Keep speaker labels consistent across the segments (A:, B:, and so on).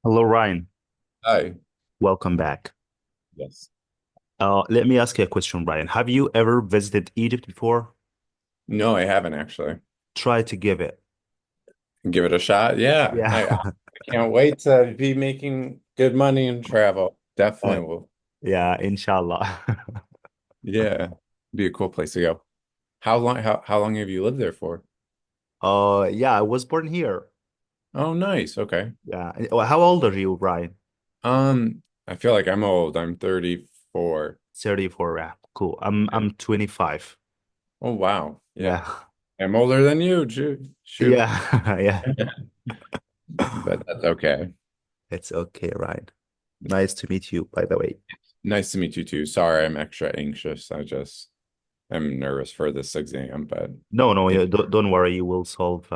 A: Hello, Ryan.
B: Hi.
A: Welcome back.
B: Yes.
A: Let me ask you a question, Ryan. Have you ever visited Egypt before?
B: No, I haven't actually.
A: Try to give it.
B: Give it a shot. Yeah.
A: Yeah.
B: I can't wait to be making good money and travel.
A: Uh,
B: Definitely will.
A: yeah, inshallah.
B: Yeah. Be a cool place to go. How long have you lived there for?
A: Yeah, I was born here.
B: Oh, nice. Okay.
A: Yeah. How old are you, Ryan?
B: I feel like I'm old. I'm 34.
A: 34. Yeah, cool. I'm 25.
B: Oh, wow. Yeah.
A: Yeah.
B: I'm older than you. Shoot.
A: Yeah. Yeah.
B: But that's okay.
A: It's okay, Ryan. Nice to meet you, by the way.
B: Nice to meet you too. Sorry, I'm extra anxious. I'm nervous for this exam, but
A: No, no,
B: think
A: don't worry. You will solve.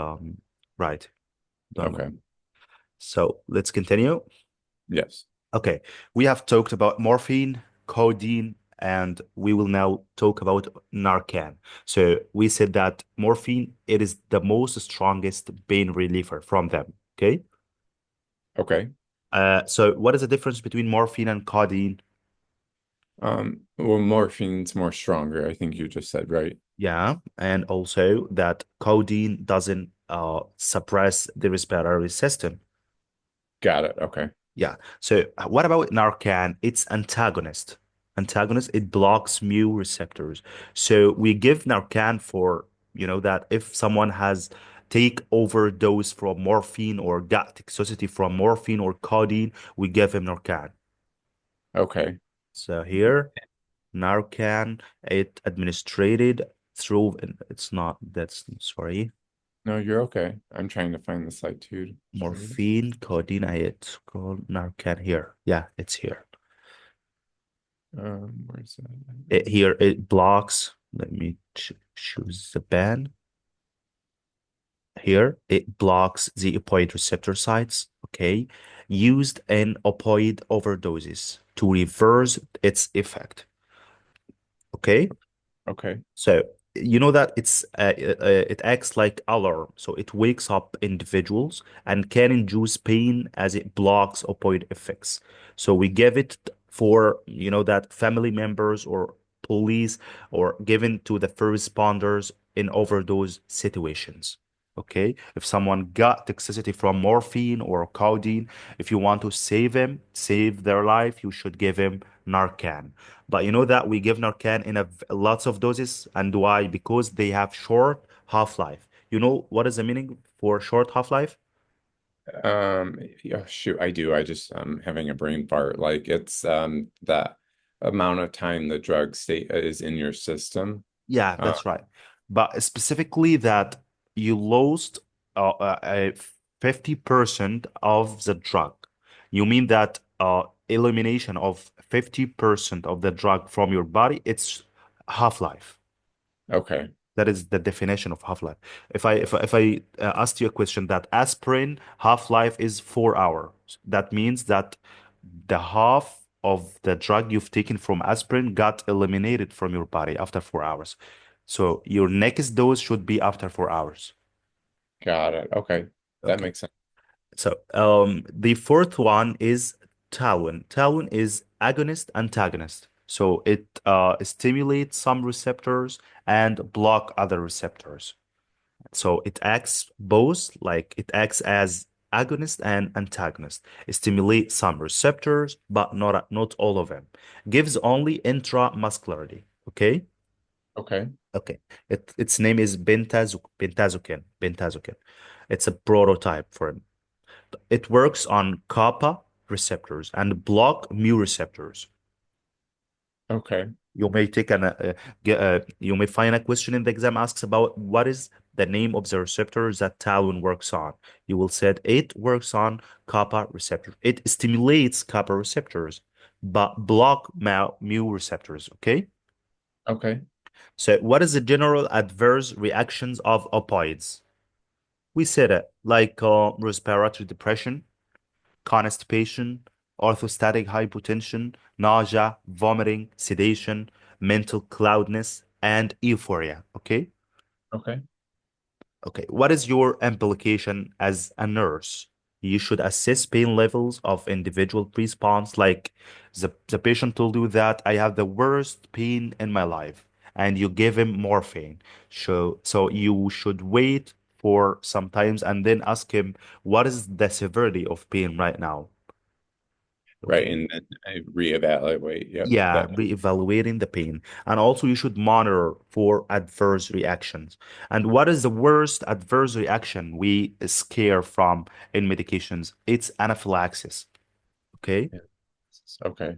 A: Right. Don't worry.
B: okay.
A: So let's continue.
B: Yes.
A: Okay, we have talked about morphine, codeine, and we will now talk about Narcan. So we said that morphine, it is the most strongest pain reliever from them. Okay.
B: Okay.
A: So what is the difference between morphine and codeine?
B: Well, morphine's more stronger, I think you just said, right?
A: Yeah, and also that codeine doesn't suppress the respiratory system.
B: Got it. Okay.
A: Yeah. So what about Narcan? It's antagonist. Antagonist, it blocks mu receptors. So we give Narcan for, that if someone has take overdose from morphine or got toxicity from morphine or codeine, we give him Narcan.
B: Okay.
A: So here, Narcan, it administered through, it's not, that's, sorry,
B: No, you're okay. I'm trying to find the site too. Straight.
A: morphine, codeine, it's called Narcan here. Yeah, it's here.
B: Where's that?
A: Here it blocks. Let me choose the band. Here it blocks the opioid receptor sites, okay, used in opioid overdoses to reverse its effect. Okay,
B: Okay.
A: so you know that it acts like alarm, so it wakes up individuals and can induce pain as it blocks opioid effects. So we give it for that family members or police or given to the first responders in overdose situations. Okay, if someone got toxicity from morphine or codeine, if you want to save him, save their life, you should give him Narcan. But you know that we give Narcan in lots of doses, and why? Because they have short half-life. You know what is the meaning for short half-life?
B: Yeah, shoot, I do. I just having a brain fart. Like it's that amount of time the drug state is in your system.
A: Yeah,
B: Uh,
A: that's right. But specifically that you lost 50% of the drug. You mean that elimination of 50% of the drug from your body, it's half-life.
B: okay.
A: That is the definition of half-life. If I asked you a question that aspirin half-life is 4 hours, that means that the half of the drug you've taken from aspirin got eliminated from your body after 4 hours. So your next dose should be after 4 hours.
B: Got it. Okay. That
A: Okay.
B: makes sense.
A: So the fourth one is tauin. Tauin is agonist antagonist. So it stimulates some receptors and block other receptors. So it acts both, like it acts as agonist and antagonist. It stimulates some receptors, but not all of them. Gives only intramuscularly. Okay?
B: Okay.
A: Okay. Its name is Bentazocan. It's a prototype for it. It works on kappa receptors and block mu receptors.
B: Okay.
A: You may take you may find a question in the exam asks about what is the name of the receptor that tauin works on. You will said it works on kappa receptor. It stimulates kappa receptors, but block mu receptors. Okay.
B: Okay.
A: So what is the general adverse reactions of opioids? We said it like respiratory depression, constipation, orthostatic hypotension, nausea, vomiting, sedation, mental cloudness, and euphoria. Okay.
B: Okay.
A: Okay. What is your implication as a nurse? You should assess pain levels of individual response. Like the patient told you that I have the worst pain in my life, and you give him morphine. So you should wait for some times and then ask him what is the severity of pain right now.
B: Right.
A: Okay.
B: And then I reevaluate. Yep.
A: Yeah,
B: That.
A: re-evaluating the pain. And also you should monitor for adverse reactions. And what is the worst adverse reaction we scare from in medications? It's anaphylaxis. Okay.
B: Yeah. Okay.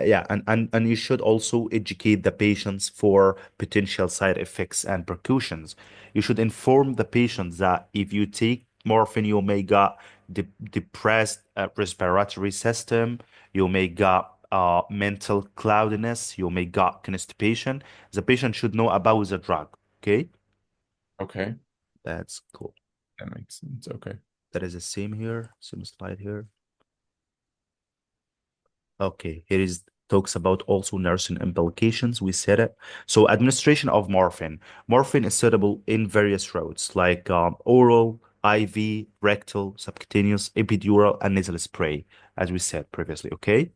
A: Yeah, and you should also educate the patients for potential side effects and precautions. You should inform the patients that if you take morphine, you may get depressed respiratory system, you may get mental cloudiness, you may get constipation. The patient should know about the drug. Okay,
B: Okay.
A: that's cool.
B: That makes sense. Okay.
A: That is the same here, same slide here. Okay, here is talks about also nursing implications. We said it. So administration of morphine. Morphine is suitable in various routes like oral, IV, rectal, subcutaneous, epidural, and nasal spray, as we said previously. Okay.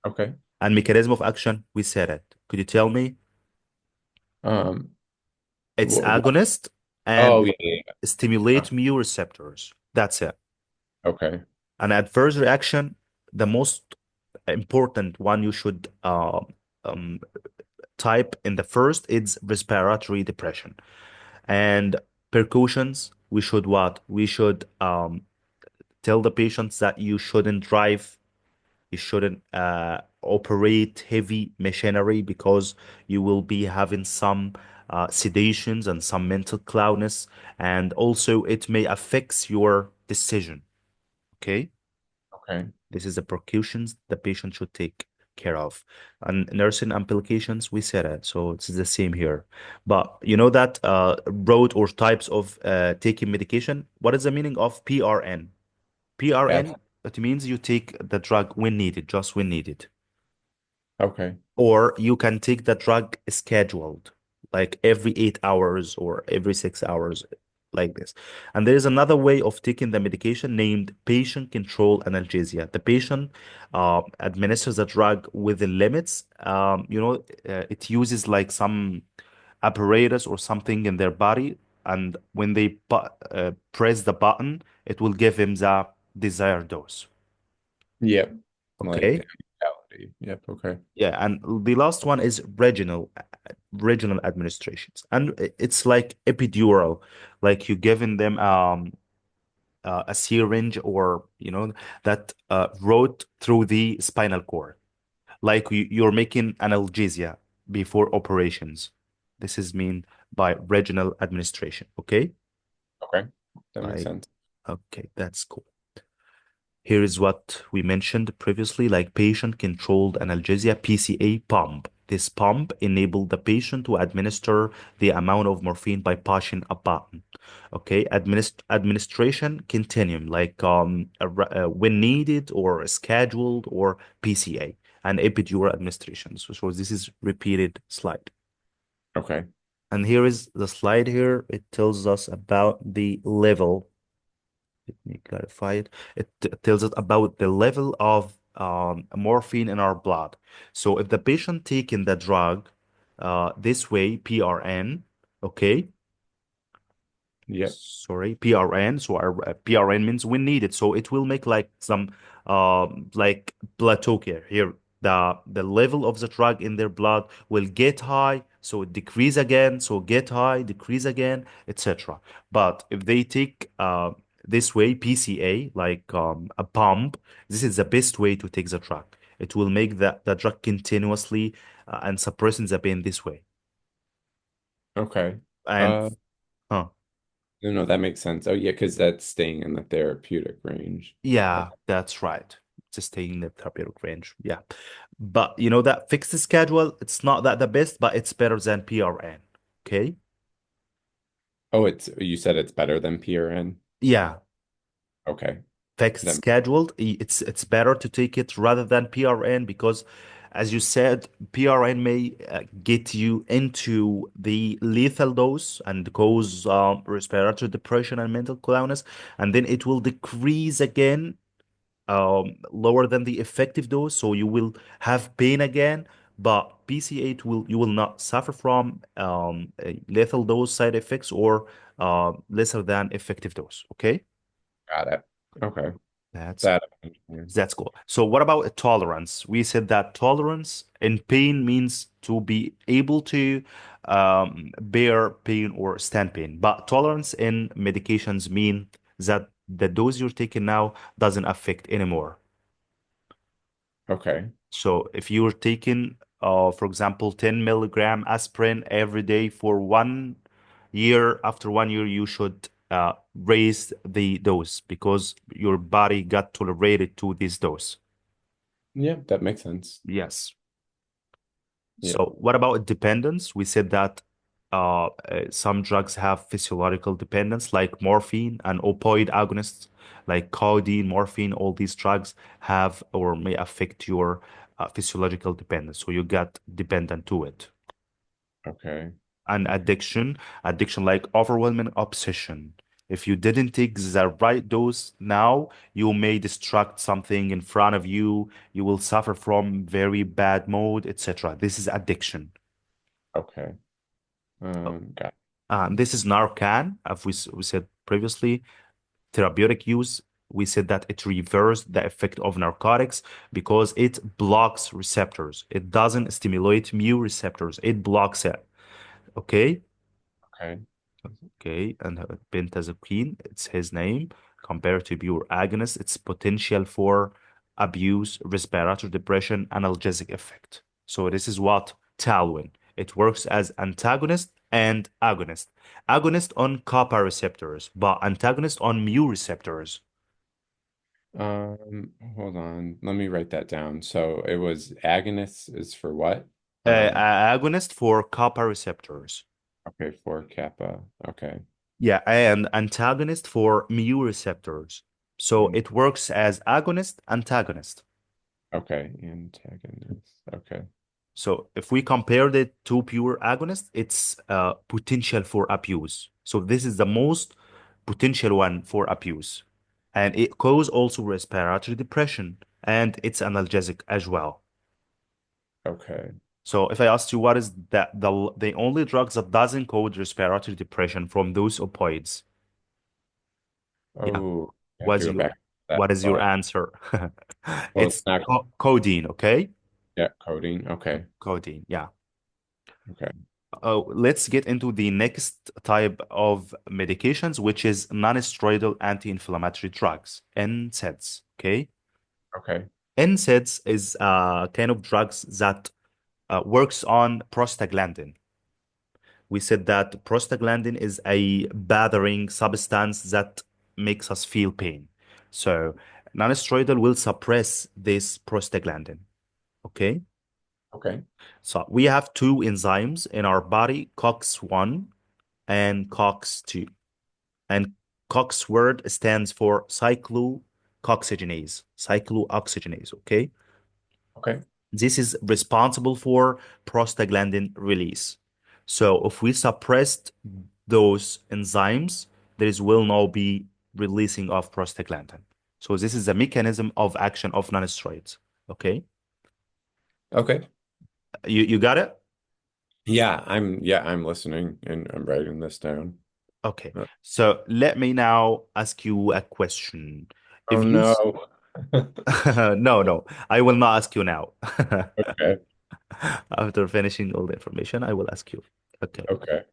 B: Okay.
A: And mechanism of action, we said it. Could you tell me?
B: Um,
A: It's
B: what?
A: agonist
B: Oh,
A: and
B: yeah, yeah,
A: stimulate
B: yeah.
A: mu receptors. That's it.
B: Okay.
A: An adverse reaction, the most important one you should um, type in the first is respiratory depression. And precautions, we should what? We should tell the patients that you shouldn't drive, you shouldn't operate heavy machinery because you will be having some sedations and some mental cloudness, and also it may affect your decision. Okay?
B: Okay.
A: This is the precautions the patient should take care of. And nursing implications, we said it, so it's the same here. But you know that road or types of taking medication, what is the meaning of PRN?
B: That's
A: PRN, it means you take the drug when needed, just when needed.
B: okay.
A: Or you can take the drug scheduled, like every 8 hours or every 6 hours, like this. And there is another way of taking the medication named patient control analgesia. The patient administers the drug within limits. It uses like some apparatus or something in their body, and when they press the button, it will give him the desired dose.
B: Yep. Like
A: Okay.
B: reality. Yep. Okay.
A: Yeah, and the last one is regional administrations, and it's like epidural, like you giving them a syringe or that road through the spinal cord, like you're making analgesia before operations. This is mean by regional administration. Okay,
B: Okay. That makes
A: like
B: sense.
A: okay, that's cool. Here is what we mentioned previously, like patient-controlled analgesia, PCA pump. This pump enabled the patient to administer the amount of morphine by pushing a button. Okay, administration continuum, like when needed or scheduled or PCA, and epidural administration. So this is repeated slide.
B: Okay.
A: And here is the slide here. It tells us about the level. Let me clarify it. It tells us about the level of morphine in our blood. So if the patient taking the drug this way, PRN, okay,
B: Yep.
A: sorry, PRN. So our PRN means when needed. So it will make like some like plateau here. Here, the level of the drug in their blood will get high, so it decrease again, so get high, decrease again, etc. But if they take this way, PCA, like a pump, this is the best way to take the drug. It will make the drug continuously and suppressing the pain this way.
B: Okay.
A: And
B: Uh,
A: huh.
B: no, no, that makes sense. Oh, yeah, because that's staying in the therapeutic range.
A: Yeah,
B: Okay.
A: that's right. Just staying in the therapeutic range. Yeah. But you know that fixed schedule, it's not that the best, but it's better than PRN. Okay.
B: Oh, you said it's better than PRN?
A: Yeah.
B: Okay.
A: Fixed
B: That
A: scheduled, it's better to take it rather than PRN because as you said, PRN may get you into the lethal dose and cause respiratory depression and mental collapse, and then it will decrease again lower than the effective dose, so you will have pain again. But PCH will you will not suffer from lethal dose side effects or lesser than effective dose. Okay,
B: Got it. Okay.
A: that's
B: That.
A: that's cool. So what about tolerance? We said that tolerance in pain means to be able to bear pain or stand pain, but tolerance in medications mean that the dose you're taking now doesn't affect anymore.
B: Okay.
A: So if you're taking, for example, 10 milligram aspirin every day for 1 year, after 1 year, you should raise the dose because your body got tolerated to this dose.
B: Yeah, that makes sense.
A: Yes.
B: Yeah.
A: So what about dependence? We said that some drugs have physiological dependence, like morphine and opioid agonists, like codeine, morphine. All these drugs have or may affect your physiological dependence. So you get dependent to it.
B: Okay.
A: And addiction like overwhelming obsession. If you didn't take the right dose now, you may distract something in front of you. You will suffer from very bad mood, etc. This is addiction.
B: Okay. Got
A: This is Narcan, as we said previously. Therapeutic use, we said that it reversed the effect of narcotics because it blocks receptors. It doesn't stimulate mu receptors. It blocks it. Okay.
B: Okay.
A: Okay, and pentazocine, it's his name. Compared to pure agonist, its potential for abuse, respiratory depression, analgesic effect. So this is what Talwin. It works as antagonist and agonist. Agonist on kappa receptors, but antagonist on mu receptors.
B: Hold on. Let me write that down. So it was agonists is for what?
A: Agonist for kappa receptors.
B: Okay, for kappa. Okay.
A: Yeah, and antagonist for mu receptors. So
B: And
A: it works as agonist, antagonist.
B: okay, antagonist. Okay.
A: So if we compare the two pure agonists, it's potential for abuse. So this is the most potential one for abuse. And it cause also respiratory depression and it's analgesic as well.
B: Okay.
A: So if I asked you what is the only drugs that doesn't cause respiratory depression from those opioids, yeah,
B: Oh, I have to
A: what's
B: go
A: your
B: back to that
A: what is your
B: thought.
A: answer?
B: Well, it's
A: It's
B: not
A: codeine, okay?
B: yet coding. Okay.
A: Codeine, yeah.
B: Okay.
A: Let's get into the next type of medications, which is non-steroidal anti-inflammatory drugs, NSAIDs. Okay,
B: Okay.
A: NSAIDs is kind of drugs that works on prostaglandin. We said that prostaglandin is a bothering substance that makes us feel pain. So non-steroidal will suppress this prostaglandin. Okay.
B: Okay.
A: So we have two enzymes in our body, COX-1 and COX-2. And COX word stands for cyclooxygenase, okay?
B: Okay.
A: This is responsible for prostaglandin release. So if we suppressed those enzymes, there is will now be releasing of prostaglandin. So this is the mechanism of action of non-steroids, okay?
B: Okay.
A: You got it?
B: Yeah, I'm listening and I'm writing this down.
A: Okay.
B: Uh,
A: So let me now ask you a question.
B: Oh
A: If you
B: no.
A: no, no, I will not ask you now.
B: Okay.
A: After finishing all the information, I will ask you. Okay.
B: Okay.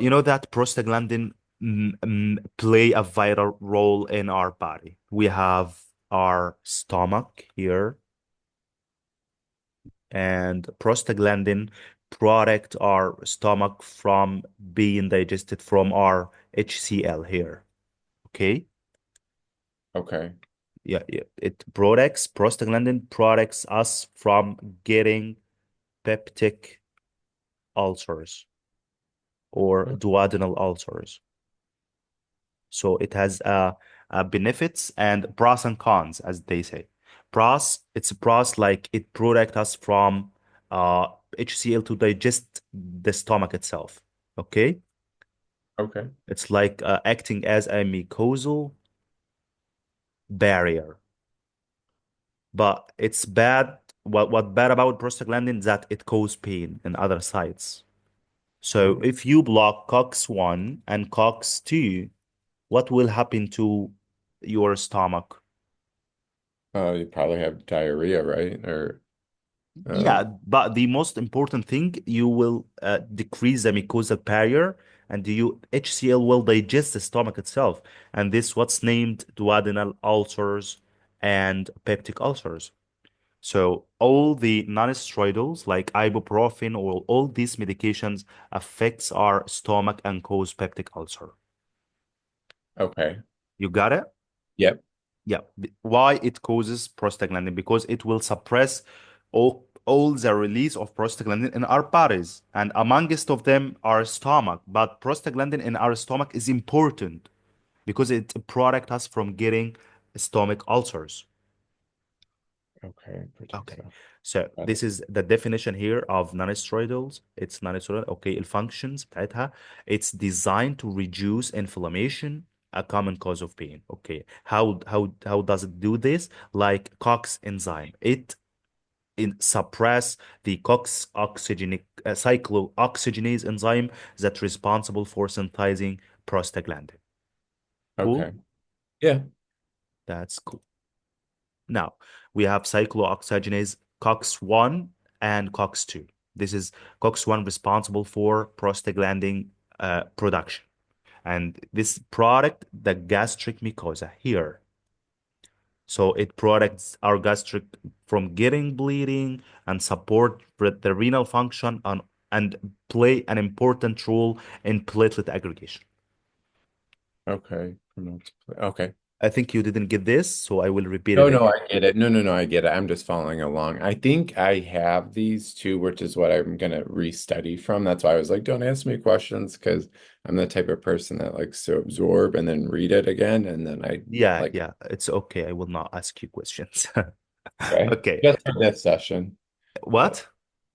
A: You know that prostaglandin play a vital role in our body. We have our stomach here, and prostaglandin protect our stomach from being digested from our HCl here. Okay.
B: Okay.
A: Yeah, yeah. It protects prostaglandin protects us from getting peptic ulcers or duodenal ulcers. So it has benefits and pros and cons, as they say. it's pros like it protect us from uh HCl to digest the stomach itself. Okay?
B: Okay.
A: It's like acting as a mucosal barrier. But it's bad. What bad about prostaglandin is that it causes pain in other sites. So
B: Oh.
A: if you block COX-1 and COX-2, what will happen to your stomach?
B: You probably have diarrhea, right? Or
A: Yeah,
B: um,
A: but the most important thing, you will decrease the mucosal barrier, and you HCl will digest the stomach itself, and this what's named duodenal ulcers and peptic ulcers. So all the non-steroidals like ibuprofen or all these medications affects our stomach and cause peptic ulcer.
B: okay.
A: You got it?
B: Yep.
A: Yeah. Why it causes prostaglandin? Because it will suppress all the release of prostaglandin in our bodies, and amongst of them our stomach. But prostaglandin in our stomach is important because it protects us from getting stomach ulcers.
B: Okay. Protects
A: Okay.
B: that.
A: So
B: Got
A: this
B: it.
A: is the definition here of non-steroidals. It's non-steroidal. Okay, الfunctions بتاعتها. It's designed to reduce inflammation, a common cause of pain. Okay. How does it do this? Like COX enzyme. It suppress the COX oxygenic cyclooxygenase enzyme that's responsible for synthesizing prostaglandin. Cool?
B: Okay. Yeah.
A: That's cool. Now, we have cyclooxygenase COX-1 and COX-2. This is COX-1 responsible for prostaglandin production. And this product, the gastric mucosa here. So it protects our gastric from getting bleeding and support the renal function and play an important role in platelet aggregation.
B: Okay. Okay.
A: I think you didn't get this, so I will repeat it
B: No, no,
A: again.
B: I get it. No, no, no, I get it. I'm just following along. I think I have these two, which is what I'm gonna restudy from. That's why I was like, don't ask me questions because I'm the type of person that likes to absorb and then read it again. And then I
A: Yeah,
B: like,
A: yeah, it's okay. I will not ask you questions.
B: okay,
A: Okay.
B: just for this session. But
A: What?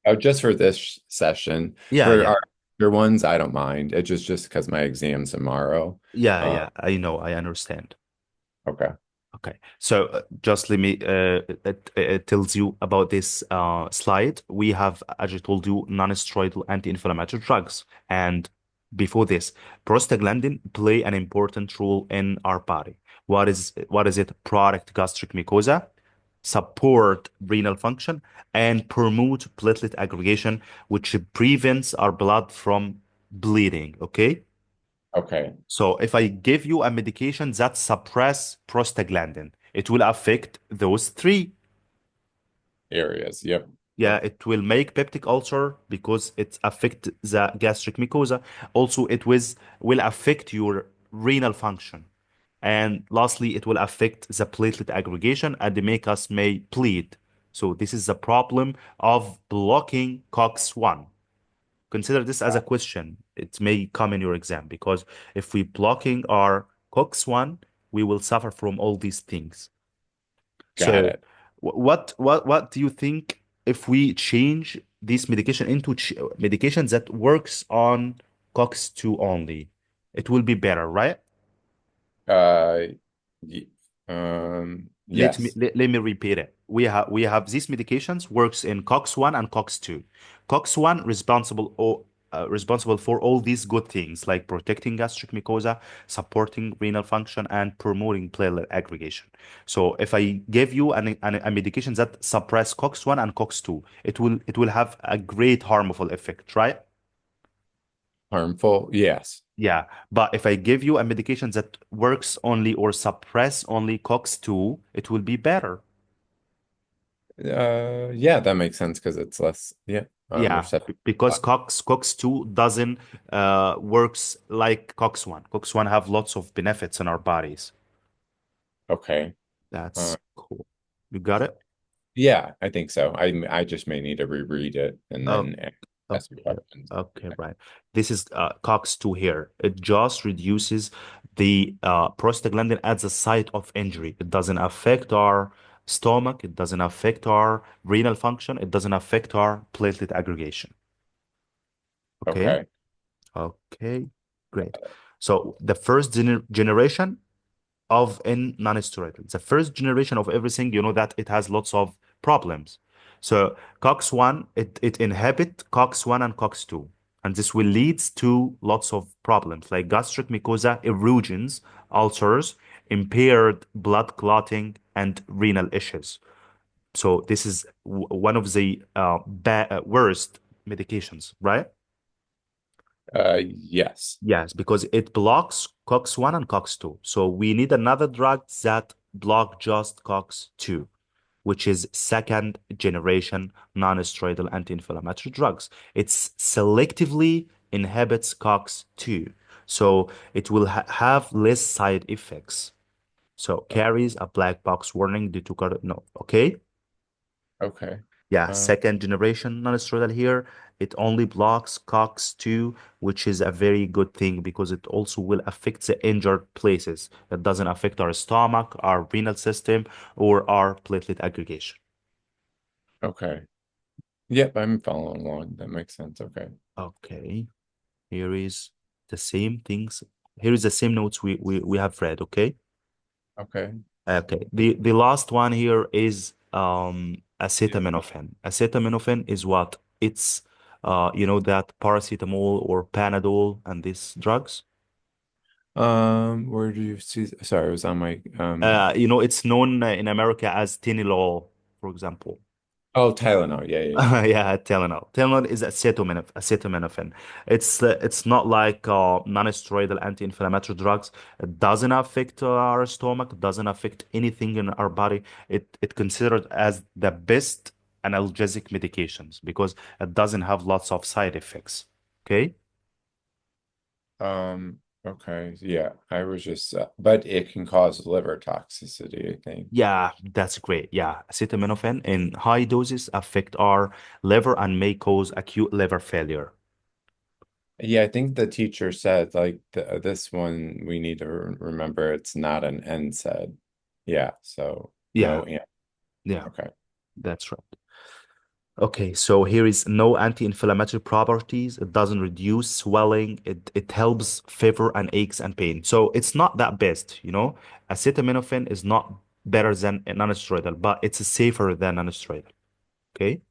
B: oh, just for this session.
A: Yeah,
B: For
A: yeah.
B: our other ones, I don't mind. It's just because my exam's tomorrow.
A: Yeah,
B: Uh,
A: yeah. I know. I understand.
B: okay.
A: Okay. So just let me it tells you about this slide. We have, as I told you, non-steroidal anti-inflammatory drugs. And before this, prostaglandin play an important role in our body. What is it? Product gastric mucosa, support renal function, and promote platelet aggregation, which prevents our blood from bleeding. Okay.
B: Okay.
A: So if I give you a medication that suppress prostaglandin, it will affect those three.
B: Areas. Yep.
A: Yeah, it will make peptic ulcer because it affect the gastric mucosa. Also, will affect your renal function. And lastly, it will affect the platelet aggregation and make us may bleed. So this is the problem of blocking COX-1. Consider this as a question. It may come in your exam because if we blocking our COX-1, we will suffer from all these things.
B: Got
A: So
B: it.
A: what do you think if we change this medication into medication that works on COX-2 only? It will be better, right?
B: Uh, y yes.
A: Let me repeat it. We have these medications works in COX-1 and COX-2. COX-1 responsible for all these good things like protecting gastric mucosa, supporting renal function, and promoting platelet aggregation. So if I give you a medication that suppress COX-1 and COX-2, it will have a great harmful effect, right?
B: Harmful. Yes.
A: Yeah, but if I give you a medication that works only or suppress only COX-2, it will be better.
B: Yeah, that makes sense because it's less, yeah,
A: Yeah,
B: receptive.
A: because COX-2 doesn't works like COX-1. COX-1 have lots of benefits in our bodies.
B: Okay.
A: That's
B: Uh,
A: cool. You got it?
B: yeah, I think so. I just may need to reread it and
A: Oh,
B: then ask me
A: okay.
B: questions.
A: Okay, right. This is COX-2 here. It just reduces the prostaglandin at the site of injury. It doesn't affect our stomach, it doesn't affect our renal function, it doesn't affect our platelet aggregation. Okay.
B: Okay.
A: Okay, great. So the first generation of in non-steroidal, the first generation of everything, you know that it has lots of problems. So COX-1, it inhibit COX-1 and COX-2, and this will lead to lots of problems like gastric mucosa erosions, ulcers, impaired blood clotting, and renal issues. So this is one of the worst medications, right?
B: Yes.
A: Yes, because it blocks COX-1 and COX-2. So we need another drug that block just COX-2, which is second generation non-steroidal anti-inflammatory drugs. It selectively inhibits COX-2. So it will have less side effects. So carries a black box warning due to no. Okay.
B: Okay.
A: Yeah,
B: Um,
A: second generation non-steroidal here. It only blocks COX-2, which is a very good thing because it also will affect the injured places. It doesn't affect our stomach, our renal system, or our platelet aggregation.
B: okay. Yep, I'm following along. That makes sense. Okay.
A: Okay, here is the same things. Here is the same notes we have read, okay?
B: Okay.
A: Okay. The last one here is acetaminophen. Acetaminophen is what? It's you know that paracetamol or Panadol and these drugs.
B: Where do you see? Sorry, it was on my
A: You know, it's known in America as Tylenol, for example.
B: Oh, Tylenol. Yeah, yeah, yeah.
A: Yeah, Tylenol. Tylenol is acetaminophen. It's not like non-steroidal anti-inflammatory drugs. It doesn't affect our stomach, doesn't affect anything in our body. It considered as the best analgesic medications because it doesn't have lots of side effects. Okay?
B: Okay. Yeah, I was just, but it can cause liver toxicity, I think.
A: Yeah, that's great. Yeah, acetaminophen in high doses affect our liver and may cause acute liver failure.
B: Yeah, I think the teacher said like this one we need to remember it's not an NSAID. Yeah, so
A: Yeah,
B: no, yeah.
A: yeah,
B: Okay.
A: that's right. Okay, so here is no anti-inflammatory properties. It doesn't reduce swelling. It helps fever and aches and pain. So it's not that best, you know. Acetaminophen is not better than a non-steroidal, but it's safer than non-steroidal. Okay.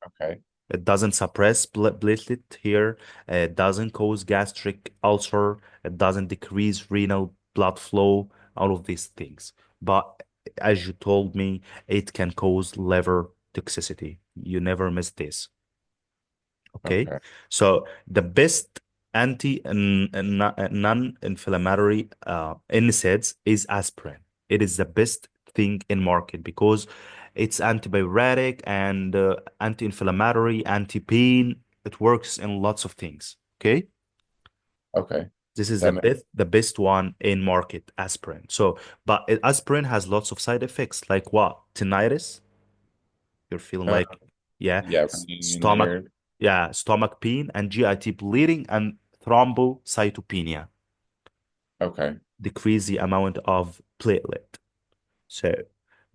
B: Okay.
A: It doesn't suppress platelet here. It doesn't cause gastric ulcer. It doesn't decrease renal blood flow. All of these things. But as you told me, it can cause liver toxicity. You never miss this. Okay.
B: Okay.
A: So the best non-inflammatory NSAIDs is aspirin. It is the best thing in market because it's antibiotic and anti-inflammatory, anti-pain. It works in lots of things. Okay.
B: Okay.
A: This is
B: That makes
A: the best one in market, aspirin. So, but aspirin has lots of side effects like what? Tinnitus. You're feeling
B: uh,
A: like, yeah,
B: yeah, running in
A: stomach,
B: there.
A: yeah, stomach pain and GIT bleeding and thrombocytopenia.
B: Okay.
A: Decrease the amount of platelet. So,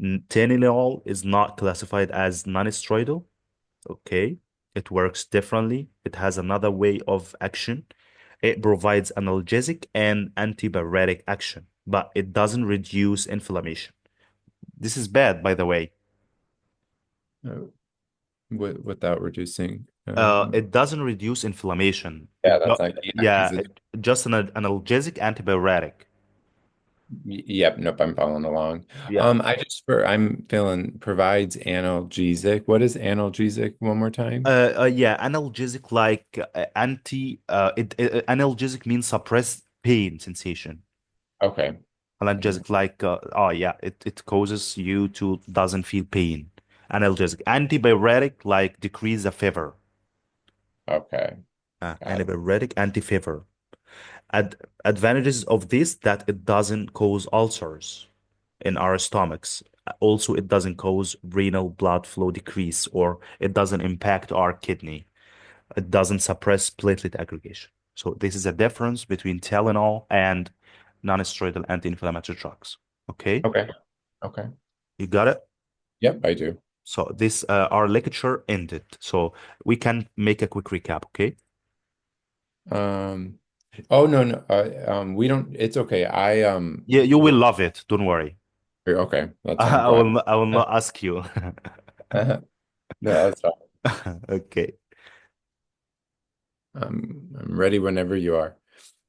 A: Tylenol is not classified as non-steroidal. Okay. It works differently. It has another way of action. It provides analgesic and antibiotic action, but it doesn't reduce inflammation. This is bad, by the way.
B: Uh, without reducing
A: It doesn't reduce inflammation.
B: yeah, that's like yeah,
A: Yeah,
B: because it
A: just an analgesic antibiotic.
B: yep, nope, I'm following along.
A: Yeah.
B: I'm feeling provides analgesic. What is analgesic one more time?
A: Yeah, analgesic like analgesic means suppress pain sensation.
B: Okay. Okay.
A: Analgesic like oh yeah, it causes you to doesn't feel pain. Analgesic. Antibiotic like decrease the fever.
B: Okay. Got it.
A: Antibiotic, anti-fever. Advantages of this that it doesn't cause ulcers in our stomachs. Also, it doesn't cause renal blood flow decrease or it doesn't impact our kidney. It doesn't suppress platelet aggregation. So this is a difference between Tylenol and non-steroidal anti-inflammatory drugs. Okay,
B: Okay. Okay.
A: you got it?
B: Yep, I do.
A: So this our lecture ended. So we can make a quick recap, okay?
B: Um, oh no, no, we don't, it's okay.
A: Yeah, you will love it. Don't worry.
B: Okay, I'm glad.
A: I will not ask you.
B: No, that's fine.
A: Okay.
B: I'm ready whenever you are.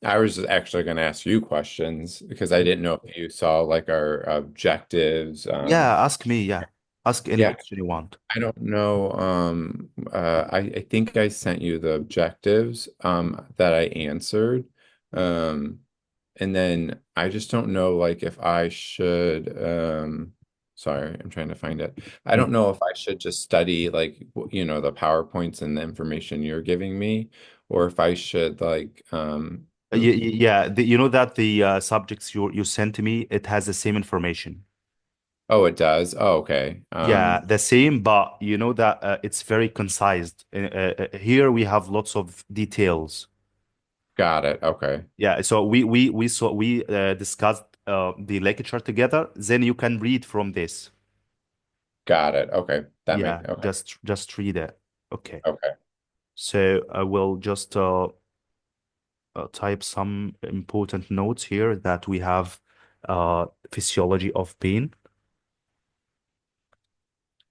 B: I was just actually going to ask you questions because I didn't know if you saw like our objectives.
A: Yeah, ask me. Yeah. Ask any
B: Yeah,
A: question you want.
B: I don't know. I think I sent you the objectives that I answered. Um, and then I just don't know like if I should sorry, I'm trying to find it. I
A: Mm.
B: don't know if I should just study like the PowerPoints and the information you're giving me, or if I should like
A: Yeah, you know that the subjects you sent to me, it has the same information.
B: oh, it does. Oh, okay.
A: Yeah, the same, but you know that it's very concise. Here we have lots of details.
B: Got it. Okay.
A: Yeah, so we discussed the lecture together. Then you can read from this.
B: Got it. Okay. That
A: Yeah,
B: makes okay.
A: just read it. Okay.
B: Okay.
A: So I will just type some important notes here that we have physiology of pain.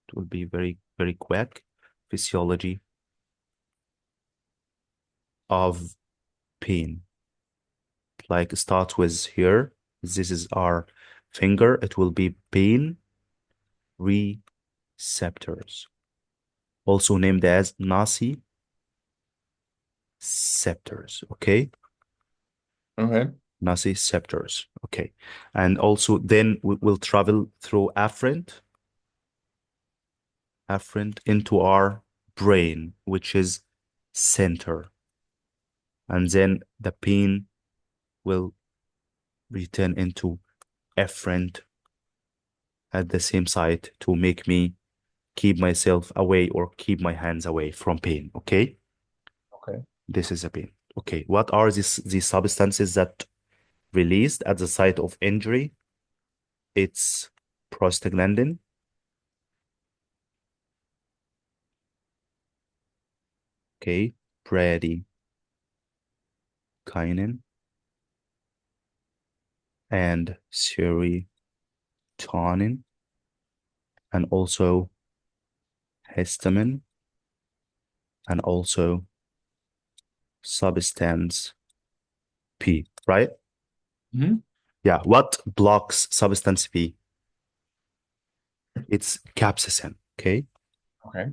A: It will be very quick. Physiology of pain. Like start with here. This is our finger. It will be pain receptors, also named as nociceptors. Okay,
B: Okay.
A: nociceptors. Okay, and also then we will travel through afferent into our brain, which is center, and then the pain will return into efferent at the same site to make me keep myself away or keep my hands away from pain. Okay,
B: Okay.
A: this is a pain. Okay, what are these substances that released at the site of injury? It's prostaglandin, okay, bradykinin, and serotonin, and also histamine, and also substance P, right?
B: Hmm.
A: Yeah, what blocks substance P? It's capsaicin, okay?
B: Okay.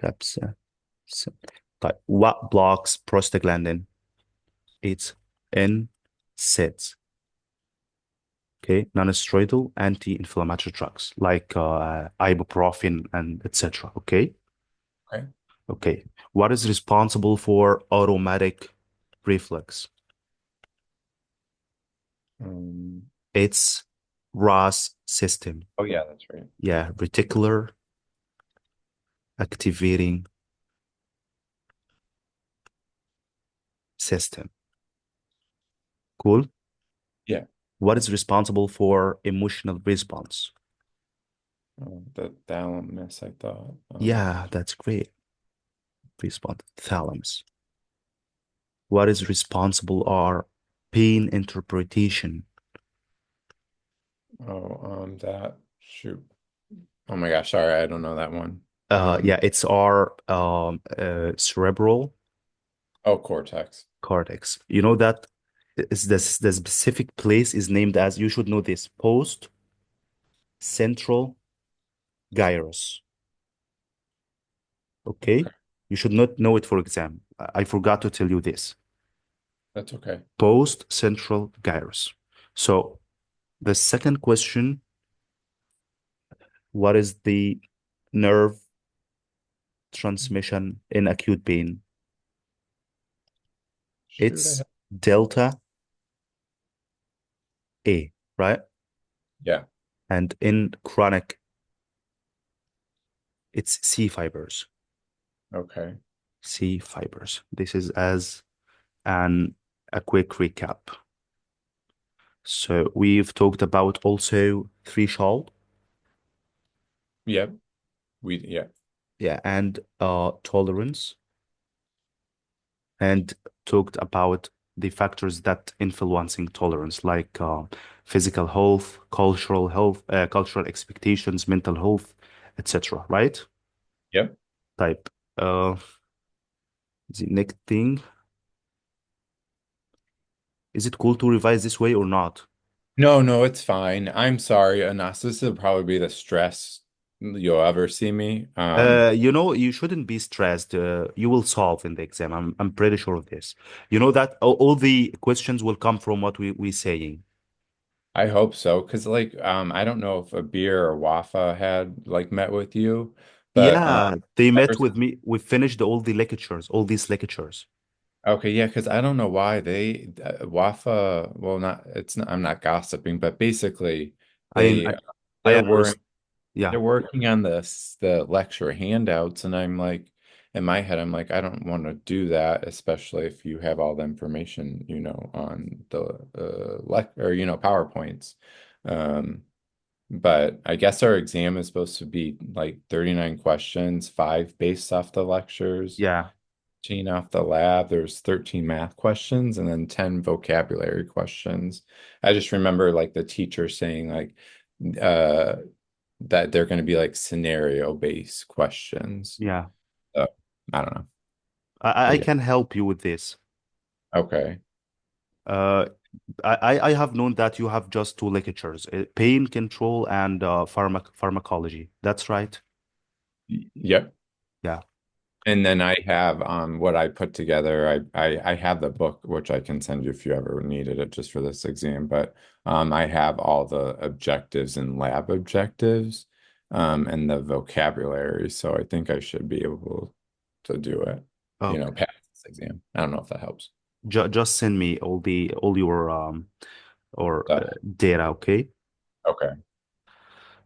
A: Capsaicin. But what blocks prostaglandin? It's NSAIDs, okay? Non-steroidal anti-inflammatory drugs like ibuprofen and etc. Okay?
B: Okay.
A: Okay. What is responsible for automatic reflex?
B: Um,
A: It's RAS system.
B: oh yeah, that's right.
A: Yeah, reticular activating system. Cool.
B: Yeah.
A: What is responsible for emotional response?
B: The thalamus, I thought.
A: Yeah, that's great. Response. Thalamus. What is responsible are pain interpretation.
B: That shoot. Oh my gosh, sorry, I don't know that one.
A: Yeah, it's our cerebral
B: Oh, cortex.
A: cortex. You know that is this the specific place is named as, you should know this, post central gyrus. Okay?
B: Okay,
A: You should not know it for exam. I forgot to tell you this.
B: that's okay.
A: Post central gyrus. So the second question, what is the nerve transmission in acute pain?
B: Shoot, I
A: It's
B: have.
A: delta A, right?
B: Yeah.
A: And in chronic, it's C fibers.
B: Okay.
A: C fibers. This is as an a quick recap. So we've talked about also threshold.
B: Yep. Yeah.
A: Yeah, and tolerance, and talked about the factors that influencing tolerance, like physical health, cultural expectations, mental health, etc. Right?
B: Yep.
A: Type. Uh, the next thing, is it cool to revise this way or not?
B: No, no, it's fine. I'm sorry, Anas. This will probably be the stress you'll ever see me.
A: You shouldn't be stressed. You will solve in the exam. I'm pretty sure of this. You know that all the questions will come from what we saying.
B: I hope so, because I don't know if Abir or Wafa had like met with you, but
A: Yeah, they
B: ever
A: met with me. We finished all the lectures, all these lectures.
B: Okay, yeah, because I don't know why they Wafa. Well, not it's not. I'm not gossiping, but basically,
A: I
B: they
A: I, I
B: they're
A: understand.
B: work
A: Yeah,
B: they're working on the lecture handouts, and I'm like, in my head, I'm like, I don't want to do that, especially if you have all the information, on the lec or PowerPoints. Um, but I guess our exam is supposed to be like 39 questions, five based off the lectures.
A: yeah.
B: 15 off the lab. There's 13 math questions and then 10 vocabulary questions. I just remember like the teacher saying uh that they're going to be like scenario based questions.
A: Yeah.
B: So, I don't know.
A: I
B: But yeah.
A: can help you with this.
B: Okay.
A: Uh, I have known that you have just two lectures, pain control and pharmacology. That's right.
B: Yep.
A: Yeah.
B: And then I have what I put together. I have the book which I can send you if you ever needed it just for this exam. But I have all the objectives and lab objectives and the vocabulary. So I think I should be able to do it,
A: Okay.
B: pass this exam. I don't know if that helps.
A: Just send me all your or
B: Stuff.
A: data, okay?
B: Okay.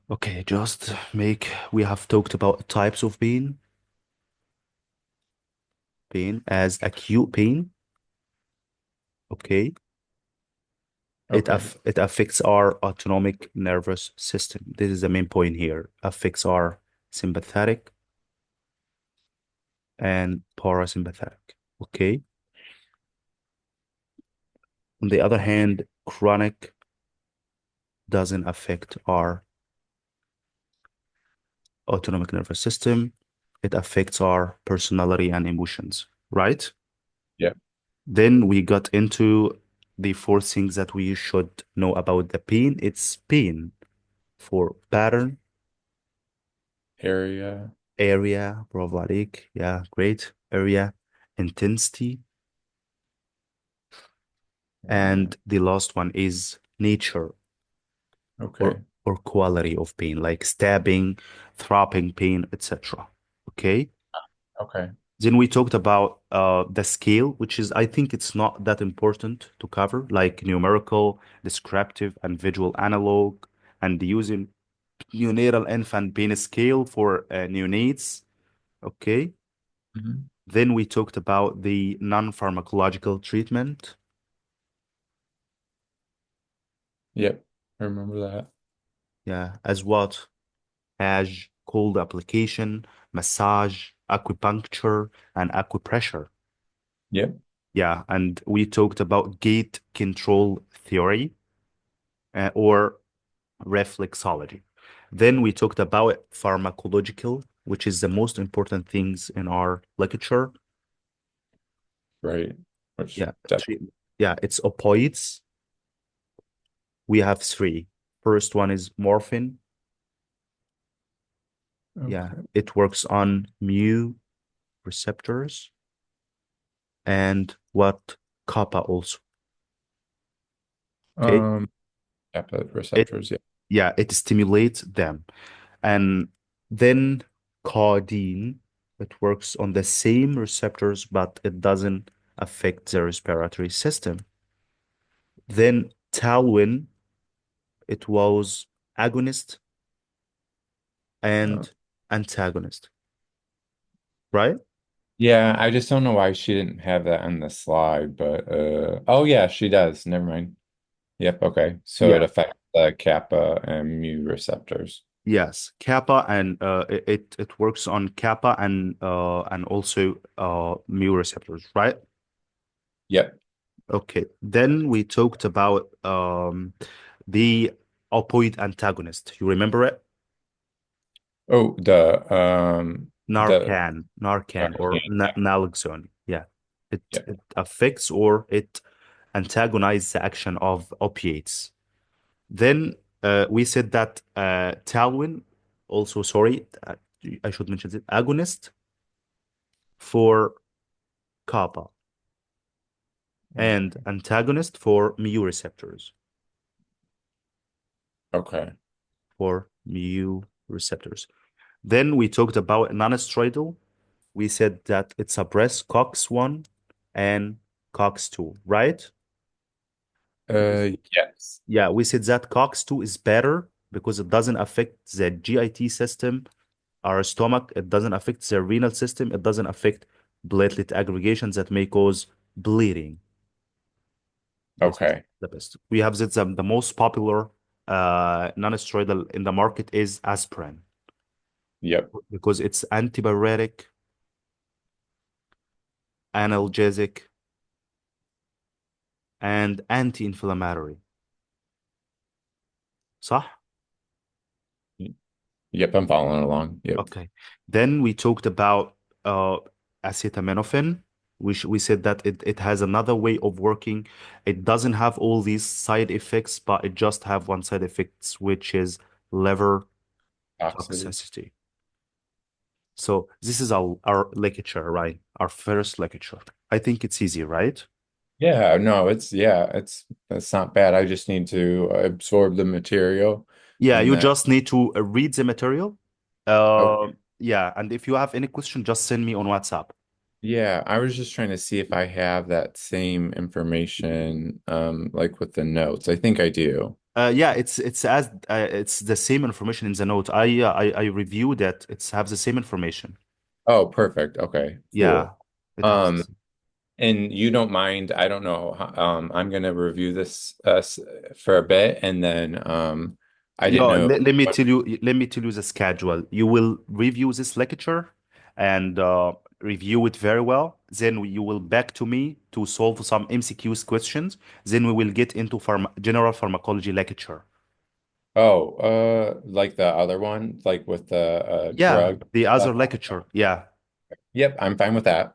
A: Okay, just make we have talked about types of pain as acute pain, okay?
B: Okay.
A: It affects our autonomic nervous system. This is the main point here. Affects our sympathetic and parasympathetic, okay? On the other hand, chronic doesn't affect our autonomic nervous system. It affects our personality and emotions, right?
B: Yeah.
A: Then we got into the four things that we should know about the pain. It's pain for pattern,
B: Area.
A: area, probiotic, yeah, great, area, intensity,
B: Area.
A: and the last one is nature
B: Okay.
A: or quality of pain, like stabbing, throbbing pain, etc. Okay.
B: Okay.
A: Then we talked about the scale, which is, I think it's not that important to cover, like numerical, descriptive, and visual analog, and using neonatal infant pain scale for neonates. Okay.
B: Mhm.
A: Then we talked about the non-pharmacological treatment.
B: Yep. I remember that.
A: Yeah, as what? As cold application, massage, acupuncture, and acupressure.
B: Yep.
A: Yeah, and we talked about gait control theory or reflexology. Then we talked about pharmacological, which is the most important things in our lecture.
B: Right. Which
A: Yeah, yeah, it's opioids. We have three. First one is morphine. Yeah,
B: Okay.
A: it works on mu receptors and what kappa also. Okay,
B: Um, kappa
A: it
B: receptors. Yeah.
A: yeah, it stimulates them. And then codeine, it works on the same receptors, but it doesn't affect the respiratory system. Then tauin, it was agonist
B: Uh,
A: and antagonist, right?
B: yeah, I just don't know why she didn't have that on the slide, but oh yeah, she does. Never mind. Yep, okay. So it
A: Yeah.
B: affects the kappa and mu receptors.
A: Yes, kappa, and it works on kappa and also mu receptors, right?
B: Yep.
A: Okay. Then we talked about the opioid antagonist. You remember it?
B: Oh, the
A: Narcan or
B: Narcan. Yeah.
A: naloxone. Yeah. It
B: Yep.
A: it affects or it antagonizes the action of opiates. Then we said that Talwin, also sorry, I should mention it, agonist for kappa and antagonist for mu receptors.
B: Okay.
A: For mu receptors. Then we talked about non-steroidal. We said that it suppress COX-1 and COX-2, right?
B: Yes.
A: Yeah, we said that COX-2 is better because it doesn't affect the GIT system, our stomach. It doesn't affect the renal system. It doesn't affect platelet aggregations that may cause bleeding. This is
B: Okay.
A: the best. We have that the most popular non-steroidal in the market is aspirin
B: Yep.
A: because it's antibiotic, analgesic, and anti-inflammatory. صح؟
B: Yep. I'm following along. Yep.
A: Okay. Then we talked about uh, acetaminophen. We said that it has another way of working. It doesn't have all these side effects, but it just have one side effects, which is liver
B: Toxicity.
A: toxicity. So this is our lecture, right? Our first lecture. I think it's easy, right?
B: Yeah, no, it's not bad. I just need to absorb the material
A: Yeah,
B: and
A: you
B: then
A: just need to read the material.
B: okay.
A: Yeah, and if you have any question, just send me on WhatsApp.
B: Yeah, I was just trying to see if I have that same information like with the notes. I think I do.
A: Yeah, it's the same information in the note. I reviewed that. It's have the same information.
B: Oh, perfect. Okay,
A: Yeah,
B: cool.
A: it has.
B: Um and you don't mind, I don't know, I'm gonna review this for a bit and then I didn't
A: Yeah,
B: know
A: let me tell you the schedule. You will review this lecture and review it very well. Then you will back to me to solve some MCQs questions. Then we will get into general pharmacology lecture.
B: oh, like the other one, like with the
A: Yeah,
B: drug
A: the other
B: stuff.
A: lecture. Yeah.
B: Yep, I'm fine with that.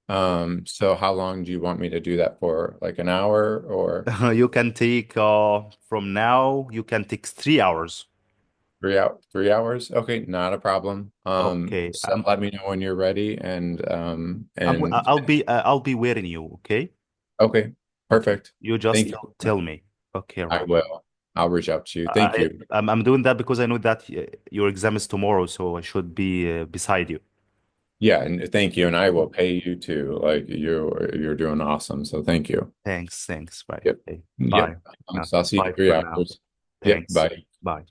B: So how long do you want me to do that for? Like an hour or
A: You can take from now, you can take 3 hours.
B: 3 hours? Okay, not a problem.
A: Okay.
B: So let me know when you're ready and
A: I'll be waiting you, okay?
B: okay,
A: Okay.
B: perfect.
A: You just
B: Thank you.
A: tell me. Okay,
B: I
A: Rahman.
B: will. I'll reach out to you. Thank you.
A: I'm doing that because I know that your exam is tomorrow, so I should be beside you.
B: Yeah, and thank you. And I will pay you too. Like you're doing awesome. So thank you.
A: Thanks. Bye.
B: Yep.
A: Okay. Bye.
B: Yep.
A: Yeah.
B: So I'll see you
A: Bye
B: in three
A: for now.
B: hours. Yep.
A: Thanks.
B: Bye.
A: Bye.